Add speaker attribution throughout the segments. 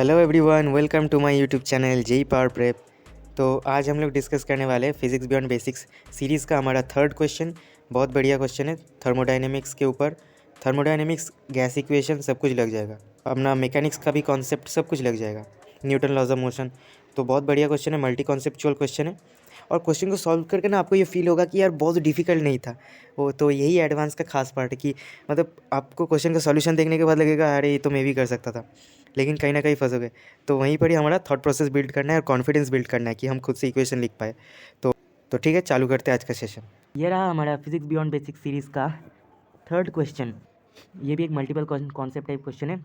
Speaker 1: Hello everyone, welcome to my YouTube channel JE power prep. तो आज हम लोग डिस्कस करने वाले हैं फिजिक्स बियॉन्ड बेसिक्स सीरीज़ का हमारा थर्ड क्वेश्चन। बहुत बढ़िया क्वेश्चन है थर्मोडायनेमिक्स के ऊपर। थर्मोडायनेमिक्स, गैस इक्वेशन सब कुछ लग जाएगा, अपना मैकेनिक्स का भी कॉन्सेप्ट सब कुछ लग जाएगा, न्यूटन लॉज ऑफ मोशन। तो बहुत बढ़िया क्वेश्चन है, मल्टी कॉन्सेप्चुअल क्वेश्चन है। और क्वेश्चन को सॉल्व करके ना आपको ये फील होगा कि यार बहुत डिफिकल्ट नहीं था वो। तो यही एडवांस का खास पार्ट है कि मतलब आपको क्वेश्चन का सॉल्यूशन देखने के बाद लगेगा अरे ये तो मैं भी कर सकता था, लेकिन कहीं ना कहीं फंसोगे। तो वहीं पर ही हमारा थॉट प्रोसेस बिल्ड करना है और कॉन्फिडेंस बिल्ड करना है कि हम खुद से इक्वेशन लिख पाए। तो ठीक है, चालू करते हैं आज का सेशन।
Speaker 2: ये रहा हमारा फिजिक्स बियॉन्ड बेसिक सीरीज़ का थर्ड क्वेश्चन। ये भी एक मल्टीपल कॉन्सेप्ट टाइप क्वेश्चन है।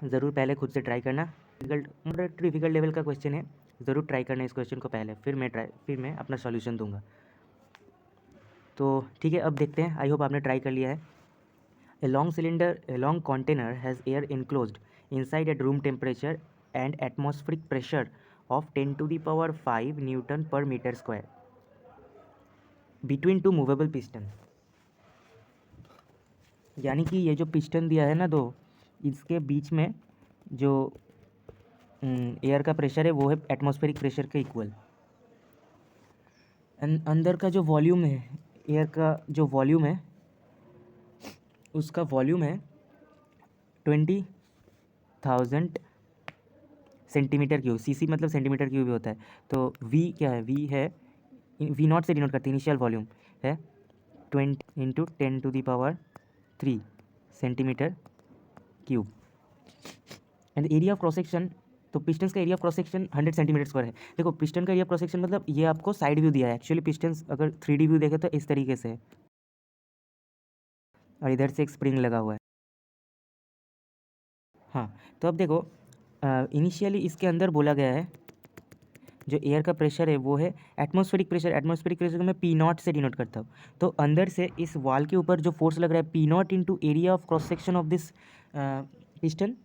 Speaker 2: ज़रूर पहले खुद से ट्राई करना। डिफिकल्ट लेवल का क्वेश्चन है, ज़रूर ट्राई करना इस क्वेश्चन को पहले, फिर मैं अपना सॉल्यूशन दूंगा। तो ठीक है, अब देखते हैं। आई होप आपने ट्राई कर लिया है। A long container has air enclosed inside at room temperature and atmospheric pressure of 10⁵ newton पर metre square between two movable piston. यानी कि ये जो पिस्टन दिया है ना दो, इसके बीच में जो एयर का प्रेशर है वो है एटमॉस्फेरिक प्रेशर के इक्वल। अंदर का जो वॉल्यूम है, एयर का जो वॉल्यूम है, उसका वॉल्यूम है 20,000 सेंटीमीटर क्यूब। सीसी मतलब सेंटीमीटर क्यूब ही होता है। तो वी क्या है? वी है, वी नॉट से डिनोट करते हैं, इनिशियल वॉल्यूम है 20 × 10⁻³ centimetre cube. And area of cross section, तो पिस्टन्स का area of cross section 100 centimetre square है। देखो पिस्टन का एरिया ऑफ क्रॉस सेक्शन मतलब ये आपको साइड व्यू दिया है। एक्चुअली पिस्टन्स अगर 3D व्यू देखे तो इस तरीके से है, और इधर से एक स्प्रिंग लगा हुआ है। हाँ, तो अब देखो इनिशियली इसके अंदर बोला गया है जो एयर का प्रेशर है वो है एटमॉस्फेरिक प्रेशर। एटमॉस्फेरिक प्रेशर को मैं P0 से डिनोट करता हूँ। तो अंदर से इस वॉल के ऊपर जो फोर्स लग रहा है P0 into area of cross section of this piston,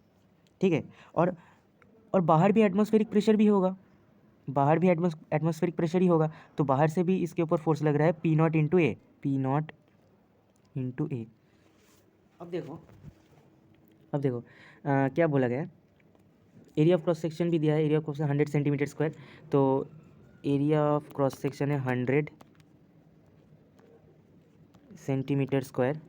Speaker 2: ठीक है। और बाहर भी एटमॉस्फेरिक प्रेशर भी होगा, बाहर भी एटमॉस्फेरिक प्रेशर ही होगा। तो बाहर से भी इसके ऊपर फोर्स लग रहा है P0 इंटू ए, P0 इंटू ए। अब देखो क्या बोला गया है, एरिया ऑफ क्रॉस सेक्शन भी दिया है। Area of cross 100 centimetre square. तो एरिया ऑफ क्रॉस सेक्शन है 100 centimetre square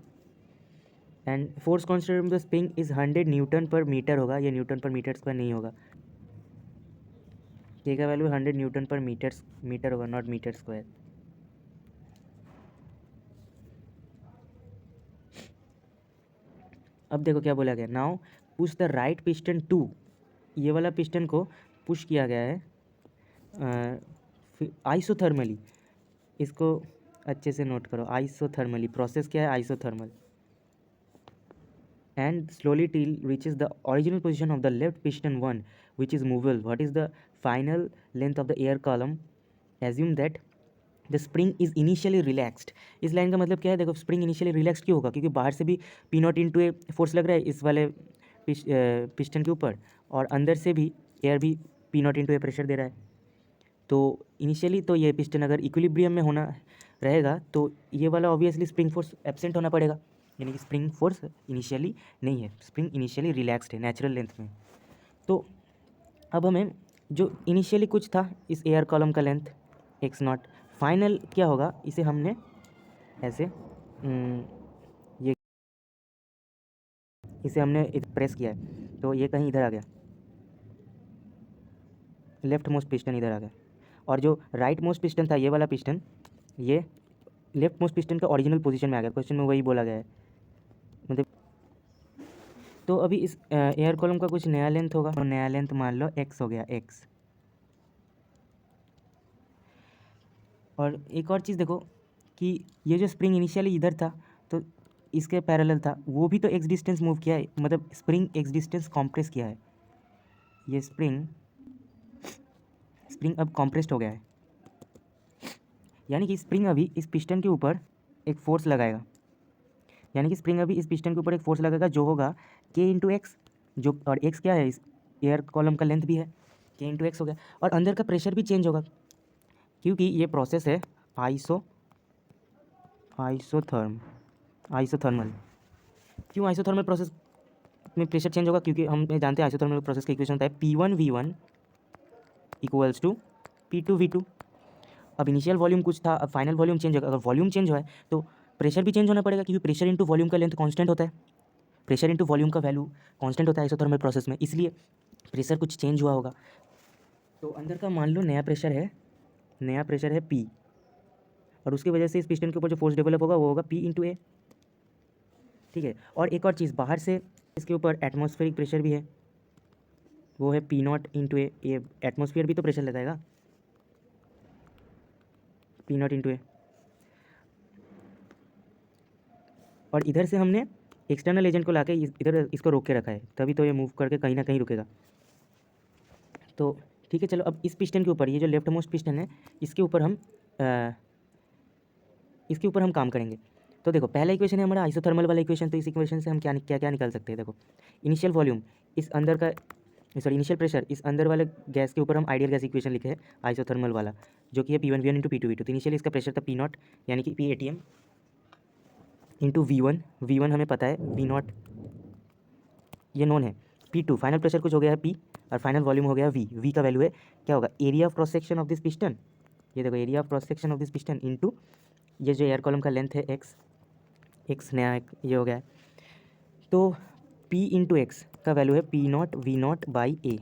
Speaker 2: and force constant of the spring is 100 newton पर मीटर होगा। ये न्यूटन पर मीटर स्क्वायर नहीं होगा, के का वैल्यू 100 न्यूटन पर मीटर होगा, नॉट मीटर स्क्वायर। अब देखो क्या बोला गया, now push the right piston too. ये वाला पिस्टन को पुश किया गया है आइसोथर्मली। इसको अच्छे से नोट करो, आइसोथर्मली। प्रोसेस क्या है? Isothermal. And slowly till reaches the original position of the left piston 1, which is movable. What is the final length of the air column? Assume that the spring is initially relaxed. इस line का मतलब क्या है? देखो spring initially relax क्यों होगा? क्योंकि बाहर से भी P0 इंटू ए फोर्स लग रहा है इस वाले पिस्टन के ऊपर, और अंदर से भी एयर भी P0 इंटू ए प्रेशर दे रहा है। तो इनिशियली तो ये पिस्टन अगर इक्विलिब्रियम में होना रहेगा तो ये वाला ऑब्वियसली स्प्रिंग फोर्स एब्सेंट होना पड़ेगा, यानी कि स्प्रिंग फोर्स इनिशियली नहीं है, स्प्रिंग इनिशियली रिलैक्स्ड है नेचुरल लेंथ में। तो अब हमें जो इनिशियली कुछ था इस एयर कॉलम का लेंथ x0, फाइनल क्या होगा? इसे हमने ऐसे ये इसे हमने प्रेस किया है तो ये कहीं इधर आ गया, लेफ्ट मोस्ट पिस्टन इधर आ गया। और जो राइट मोस्ट पिस्टन था ये वाला पिस्टन, ये लेफ्ट मोस्ट पिस्टन का ओरिजिनल पोजीशन में आ गया। क्वेश्चन में वही बोला गया है मतलब। तो अभी इस एयर कॉलम का कुछ नया लेंथ होगा, तो नया लेंथ मान लो x हो गया, x। और एक और चीज़ देखो कि ये जो स्प्रिंग इनिशियली इधर था तो इसके पैरेलल था, वो भी तो x डिस्टेंस मूव किया है, मतलब स्प्रिंग x डिस्टेंस कॉम्प्रेस किया है। ये स्प्रिंग अब कॉम्प्रेस्ड हो गया है, यानी कि स्प्रिंग अभी इस पिस्टन के ऊपर एक फोर्स लगाएगा, यानी कि स्प्रिंग अभी इस पिस्टन के ऊपर एक फोर्स लगाएगा जो होगा k इंटू एक्स, जो और x क्या है? इस एयर कॉलम का लेंथ भी है, k इंटू एक्स हो गया। और अंदर का प्रेशर भी चेंज होगा क्योंकि ये प्रोसेस है आइसोथर्मल। क्यों आइसोथर्मल प्रोसेस में प्रेशर चेंज होगा, क्योंकि हम जानते हैं आइसोथर्मल प्रोसेस का इक्वेशन होता है P1V1 इक्वल्स टू P2V2। अब इनिशियल वॉल्यूम कुछ था, अब फाइनल वॉल्यूम चेंज होगा। अगर वॉल्यूम चेंज हुआ है तो प्रेशर भी चेंज होना पड़ेगा, क्योंकि प्रेशर इंटू वॉल्यूम का लेंथ कांस्टेंट होता है। प्रेशर इंटू वॉल्यूम का वैल्यू कांस्टेंट होता है आइसोथर्मल प्रोसेस में, इसलिए प्रेशर कुछ चेंज हुआ होगा। तो अंदर का मान लो नया प्रेशर है P, और उसकी वजह से इस पिस्टन के ऊपर जो फोर्स डेवलप होगा वो होगा P इंटू ए। ठीक है, और एक और चीज़, बाहर से इसके ऊपर एटमॉस्फेरिक प्रेशर भी है, वो है P0 इंटू ए। ये एटमॉस्फेयर भी तो प्रेशर लगाएगा, P0 इंटू ए। और इधर से हमने एक्सटर्नल एजेंट को लाके इधर इसको रोक के रखा है, तभी तो ये मूव करके कहीं ना कहीं रुकेगा। तो ठीक है, चलो अब इस पिस्टन के ऊपर, ये जो लेफ्ट मोस्ट पिस्टन है, इसके ऊपर हम काम करेंगे। तो देखो, पहला इक्वेशन है हमारा आइसोथर्मल वाला इक्वेशन। तो इस इक्वेशन से हम क्या क्या क्या निकाल सकते हैं? देखो, इनिशियल वॉल्यूम इस अंदर का, सॉरी इनिशियल प्रेशर इस अंदर वाले गैस के ऊपर हम आइडियल गैस इक्वेशन लिखे हैं आइसोथर्मल वाला, जो कि है P1V1 इंटू P2V2। तो इनिशियल इसका प्रेशर था P0, यानी कि PATM इंटू V1 हमें पता है, V0 ये नोन है। P2 फाइनल प्रेशर कुछ हो गया है P, और फाइनल वॉल्यूम हो गया V का वैल्यू है क्या होगा? Area of cross section of this piston. ये देखो, area of cross section of this piston into ये जो एयर कॉलम का लेंथ है x नया ये हो गया है। तो P इंटू एक्स का वैल्यू है P0 V0 by A.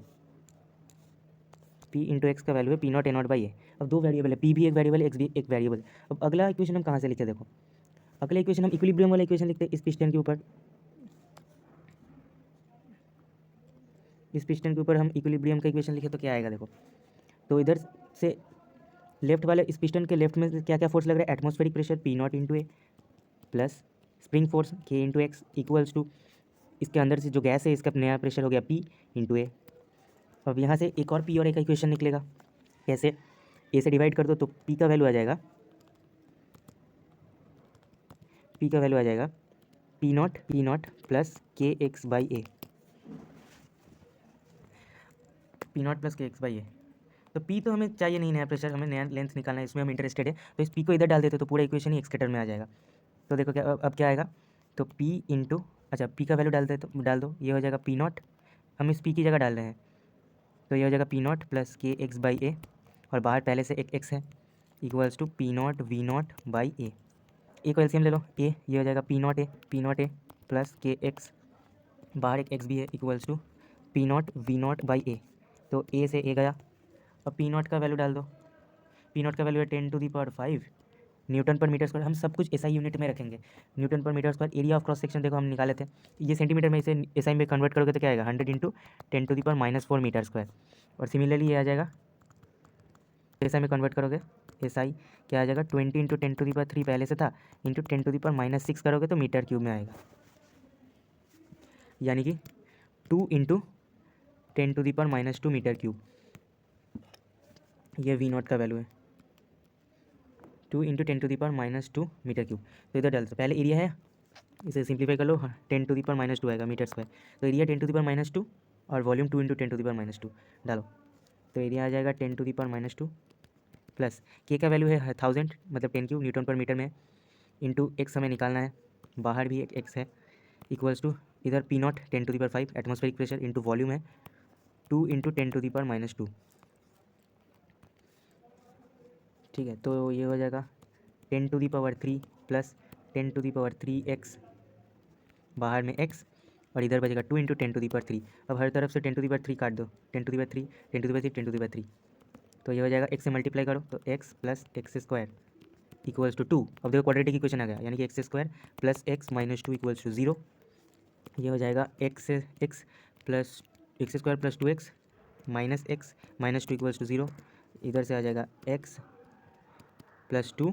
Speaker 2: P into x का वैल्यू है P0 A0 बाई ए। अब दो वेरिएबल है, P भी एक वेरिएबल है, x भी एक वेरिएबल। अब अगला इक्वेशन हम कहाँ से लिखते हैं? देखो, अगला इक्वेशन हम इक्विलिब्रियम वाला इक्वेशन लिखते हैं इस पिस्टन के ऊपर। इस पिस्टन के ऊपर हम इक्विलिब्रियम का इक्वेशन लिखे तो क्या आएगा? देखो, तो इधर से लेफ्ट वाले इस पिस्टन के लेफ्ट में क्या क्या फोर्स लग रहा है? Atmospheric pressure P0 into a plus spring force K into x equals to इसके अंदर से जो गैस है इसका नया प्रेशर हो गया P इंटू ए। अब यहाँ से एक और P और ए का इक्वेशन निकलेगा। कैसे? ए से डिवाइड कर दो तो P का वैल्यू आ जाएगा, P0 प्लस के x by A. P0 plus के एक्स बाई ए। तो P तो हमें चाहिए नहीं, नया प्रेशर, हमें नया लेंथ निकालना है, इसमें हम इंटरेस्टेड है। तो इस P को इधर डाल देते तो पूरा इक्वेशन ही एक्स के टर्म में आ जाएगा। तो देखो क्या अब क्या आएगा? तो P इंटू, अच्छा P का वैल्यू डाल दो, ये हो जाएगा P0। हम इस P की जगह डाल रहे हैं, तो ये हो जाएगा P0 प्लस के एक्स बाई ए, और बाहर पहले से एक x है, equals to P0 V0 by A. A को एलसीएम ले लो, ये हो जाएगा P0 ए प्लस के एक्स, बाहर एक x भी है, equals to P0 V0 by ए। तो ए से ए गया। अब P0 का वैल्यू डाल दो, P0 का वैल्यू है 10⁵ न्यूटन पर मीटर स्क्वायर। हम सब कुछ एसआई यूनिट में रखेंगे, न्यूटन पर metre square. Area of cross section देखो हम निकाले थे, ये सेंटीमीटर में, इसे एसआई में कन्वर्ट करोगे तो क्या आएगा? 100 इंटू 10⁻⁻4 मीटर स्क्वायर। और सिमिलरली ये आ जाएगा, एसआई में कन्वर्ट करोगे, एसआई क्या आ जाएगा? 20 इंटू 10⁻³ पहले से था, इंटू 10⁻⁻6 करोगे तो मीटर क्यूब में आएगा, यानी कि 2 इंटू 10⁻⁻2 मीटर क्यूब। ये V0 का वैल्यू है, 2 इंटू 10⁻⁻2 मीटर क्यूब। तो इधर डाल दो, पहले एरिया है, इसे सिंप्लीफाई कर लो, 10⁻2 आएगा मीटर स्क्वायर। तो एरिया 10⁻2 और वॉल्यूम 2 इंटू 10⁻2 डालो, तो एरिया आ जाएगा 10⁻2 प्लस के का वैल्यू है 1000, मतलब 10³ न्यूटन पर मीटर में, इंटू एक्स हमें निकालना है, बाहर भी एक एक्स है, इक्वल्स टू इधर P0 10⁵ atmospheric pressure into volume है 2 इंटू 10⁻2। ठीक है, तो ये हो जाएगा 10⁻³ प्लस 10⁻3x, बाहर में x, और इधर बचेगा 2 इंटू 10⁻3। अब हर तरफ से 10⁻3 काट दो, 10⁻3 10⁻3 10⁻3, तो ये हो जाएगा x से मल्टीप्लाई करो तो x plus x square equals to 2। अब देखो क्वाड्रेटिक इक्वेशन आ गया, यानी कि x square plus x minus 2 equals to 0। ये हो जाएगा x plus x square plus 2x minus x minus 2 equals to 0। इधर से आ जाएगा x plus 2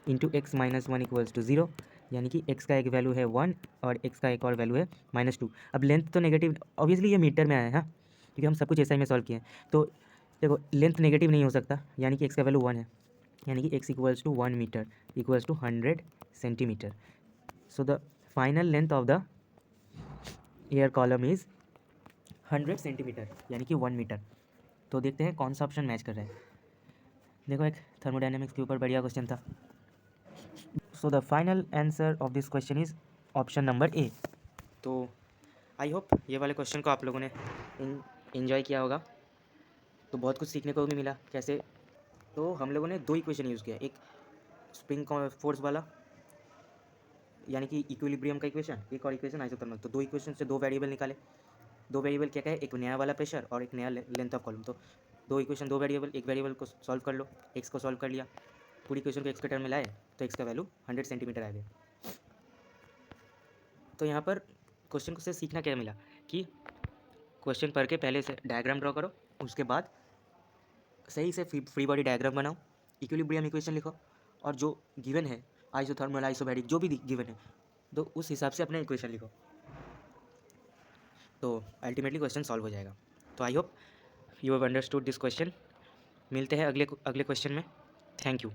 Speaker 2: into x minus 1 equals to 0, यानी कि x का एक वैल्यू है 1 और x का एक और वैल्यू है -2। अब लेंथ तो नेगेटिव, ऑब्वियसली ये मीटर में आया है, हाँ, क्योंकि हम सब कुछ एसआई में सॉल्व किए हैं। तो देखो लेंथ नेगेटिव नहीं हो सकता, यानी कि x का वैल्यू 1 है, यानी कि x equals to 1 metre equals to 100 centimetre. So the final length of the air column is 100 centimetre, यानी कि 1 मीटर। तो देखते हैं कौन सा ऑप्शन मैच कर रहा है। देखो एक थर्मोडायनेमिक्स के ऊपर बढ़िया क्वेश्चन था। सो the final answer of this question is option number A. तो
Speaker 1: आई होप ये वाले क्वेश्चन को आप लोगों ने इन्जॉय किया होगा। तो बहुत कुछ सीखने को भी मिला कैसे। तो हम लोगों ने दो इक्वेशन यूज़ किया, एक स्प्रिंग फोर्स वाला यानी कि इक्विलिब्रियम का इक्वेशन, एक और इक्वेशन आइसोथर्मल। तो दो इक्वेशन से दो वेरिएबल निकाले। दो वेरिएबल क्या क्या है, एक नया वाला प्रेशर और एक नया लेंथ ऑफ कॉलम। तो दो इक्वेशन दो वेरिएबल, एक वेरिएबल को सॉल्व कर लो, एक्स को सॉल्व कर लिया, पूरी इक्वेशन को एक्स के टर्म में लाए तो एक्स का वैल्यू 100 सेंटीमीटर आ गया। तो यहाँ पर क्वेश्चन से सीखना क्या मिला कि क्वेश्चन पढ़ के पहले से डायग्राम ड्रॉ करो, उसके बाद सही से फ्री बॉडी डायग्राम बनाओ, इक्विलिब्रियम इक्वेशन लिखो, और जो गिवन है आइसोथर्मल आइसोबैरिक जो भी गिवन है तो उस हिसाब से अपना इक्वेशन लिखो, तो अल्टीमेटली क्वेश्चन सॉल्व हो जाएगा। तो I hope you have understood this question. मिलते हैं अगले क्वेश्चन में। Thank you.